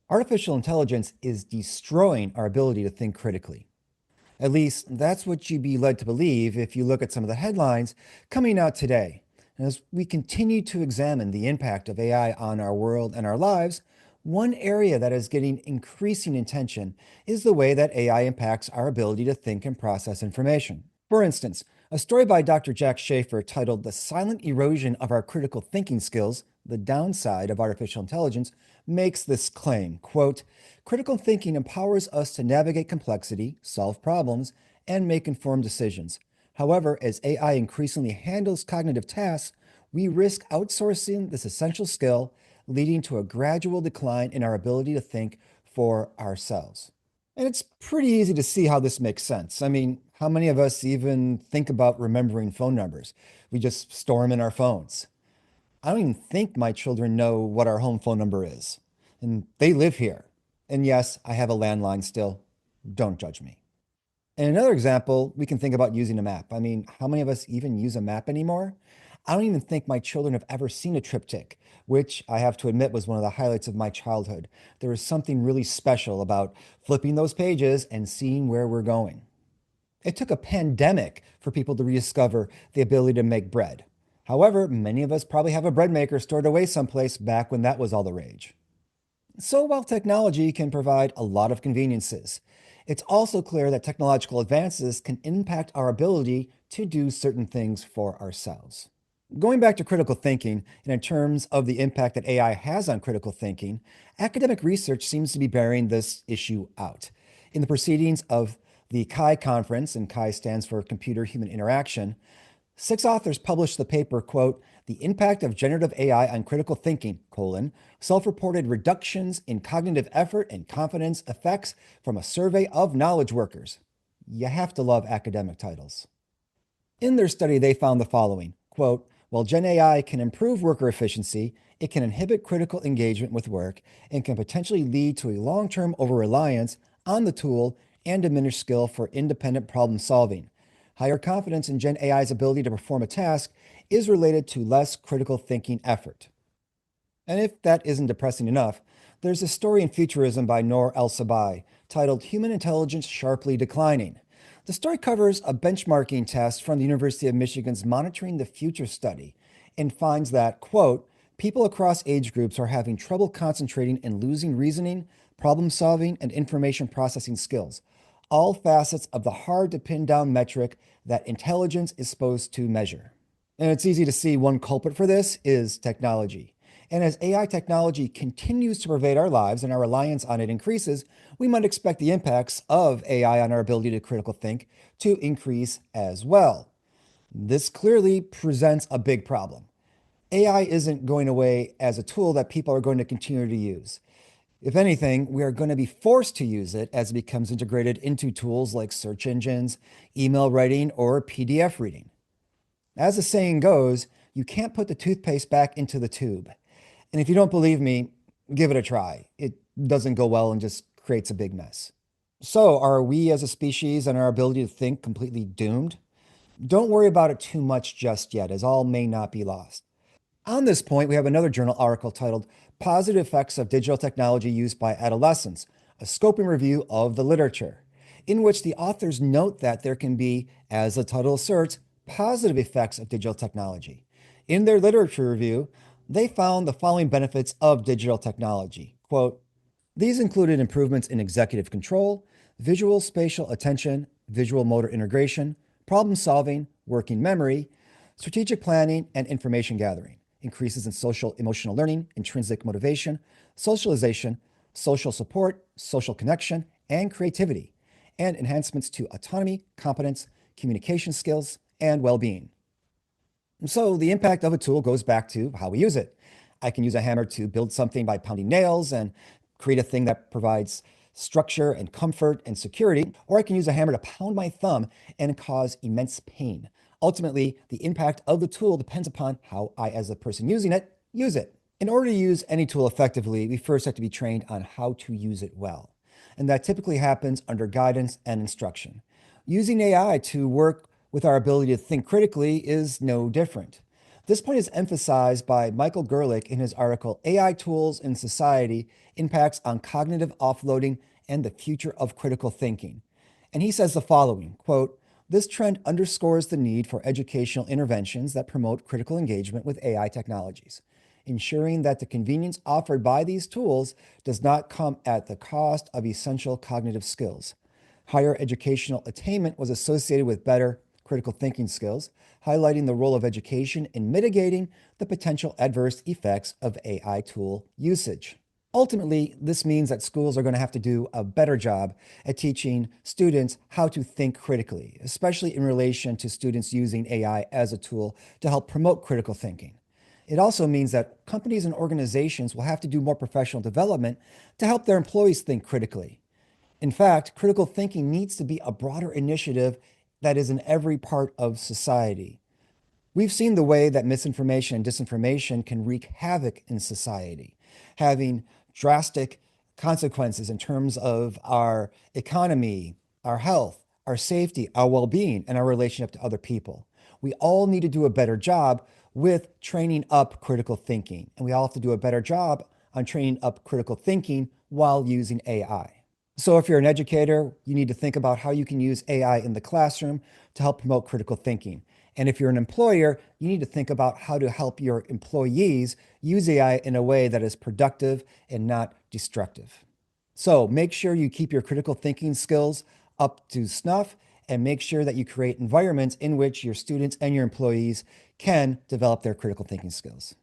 Artificial intelligence is destroying our ability to think critically. At least, that's what you'd be led to believe if you look at some of the headlines coming out today. As we continue to examine the impact of AI on our world and our lives, one area that is getting increasing attention is the way that AI impacts our ability to think and process information. For instance, a story by Dr. Jack Schafer titled The Silent Erosion of Our Critical Thinking Skills, The Downside of Artificial Intelligence, makes this claim, quote, critical thinking empowers us to navigate complexity, solve problems, and make informed decisions. However, as AI increasingly handles cognitive tasks, we risk outsourcing this essential skill, leading to a gradual decline in our ability to think for ourselves. And it's pretty easy to see how this makes sense. I mean, how many of us even think about remembering phone numbers? We just store them in our phones. I don't even think my children know what our home phone number is. And they live here. And yes, I have a landline still. Don't judge me. In another example, we can think about using a map. I mean, how many of us even use a map anymore? I don't even think my children have ever seen a triptych, which I have to admit was one of the highlights of my childhood. There was something really special about flipping those pages and seeing where we're going. It took a pandemic for people to rediscover the ability to make bread. However, many of us probably have a bread maker stored away someplace back when that was all the rage. So while technology can provide a lot of conveniences, it's also clear that technological advances can impact our ability to do certain things for ourselves. Going back to critical thinking, and in terms of the impact that AI has on critical thinking, academic research seems to be bearing this issue out. In the proceedings of the CHI conference, and CHI stands for Computer Human Interaction, 6 authors published the paper, quote, The Impact of Generative AI on Critical Thinking, self-reported reductions in cognitive effort and confidence effects from a survey of knowledge workers. You have to love academic titles. In their study, they found the following, quote, while Gen AI can improve worker efficiency, it can inhibit critical engagement with work and can potentially lead to a long-term over-reliance on the tool and diminished skill for independent problem solving. Higher confidence in Gen AI's ability to perform a task is related to less critical thinking effort. And if that isn't depressing enough, there's a story in Futurism by Noor El-Sabai titled Human Intelligence Sharply Declining. The story covers a benchmarking test from the University of Michigan's Monitoring the Future study and finds that, quote, people across age groups are having trouble concentrating and losing reasoning, problem solving, and information processing skills, all facets of the hard to pin down metric that intelligence is supposed to measure. And it's easy to see one culprit for this is technology. And as AI technology continues to pervade our lives and our reliance on it increases, we might expect the impacts of AI on our ability to critical think to increase as well. This clearly presents a big problem. AI isn't going away as a tool that people are going to continue to use. If anything, we are going to be forced to use it as it becomes integrated into tools like search engines, email writing, or PDF reading. As the saying goes, you can't put the toothpaste back into the tube. And if you don't believe me, give it a try. It doesn't go well and just creates a big mess. So, are we as a species and our ability to think completely doomed? Don't worry about it too much just yet, as all may not be lost. On this point, we have another journal article titled Positive Effects of Digital Technology Used by Adolescents, a scoping review of the literature, in which the authors note that there can be, as the title asserts, positive effects of digital technology. In their literature review, they found the following benefits of digital technology. Quote, these included improvements in executive control, visual spatial attention, visual motor integration, problem solving, working memory, strategic planning, and information gathering, increases in social emotional learning, intrinsic motivation, socialization, social support, social connection, and creativity, and enhancements to autonomy, competence, communication skills, and well-being. So the impact of a tool goes back to how we use it. I can use a hammer to build something by pounding nails and create a thing that provides structure and comfort and security, or I can use a hammer to pound my thumb and cause immense pain. Ultimately, the impact of the tool depends upon how I, as a person using it, use it. In order to use any tool effectively, we first have to be trained on how to use it well. And that typically happens under guidance and instruction. Using AI to work with our ability to think critically is no different. This point is emphasized by Michael Gerlich in his article, AI Tools in Society, Impacts on Cognitive Offloading and the Future of Critical Thinking. And he says the following, quote, "This trend underscores the need for educational interventions that promote critical engagement with AI technologies, ensuring that the convenience offered by these tools does not come at the cost of essential cognitive skills. Higher educational attainment was associated with better critical thinking skills, highlighting the role of education in mitigating the potential adverse effects of AI tool usage." Ultimately, this means that schools are going to have to do a better job at teaching students how to think critically, especially in relation to students using AI as a tool to help promote critical thinking. It also means that companies and organizations will have to do more professional development to help their employees think critically. In fact, critical thinking needs to be a broader initiative that is in every part of society. We've seen the way that misinformation and disinformation can wreak havoc in society, having drastic consequences in terms of our economy, our health, our safety, our well being, and our relationship to other people. We all need to do a better job with training up critical thinking, and we all have to do a better job on training up critical thinking while using AI. So, if you're an educator, you need to think about how you can use AI in the classroom to help promote critical thinking. And if you're an employer, you need to think about how to help your employees use AI in a way that is productive and not destructive. So, make sure you keep your critical thinking skills up to snuff and make sure that you create environments in which your students and your employees can develop their critical thinking skills.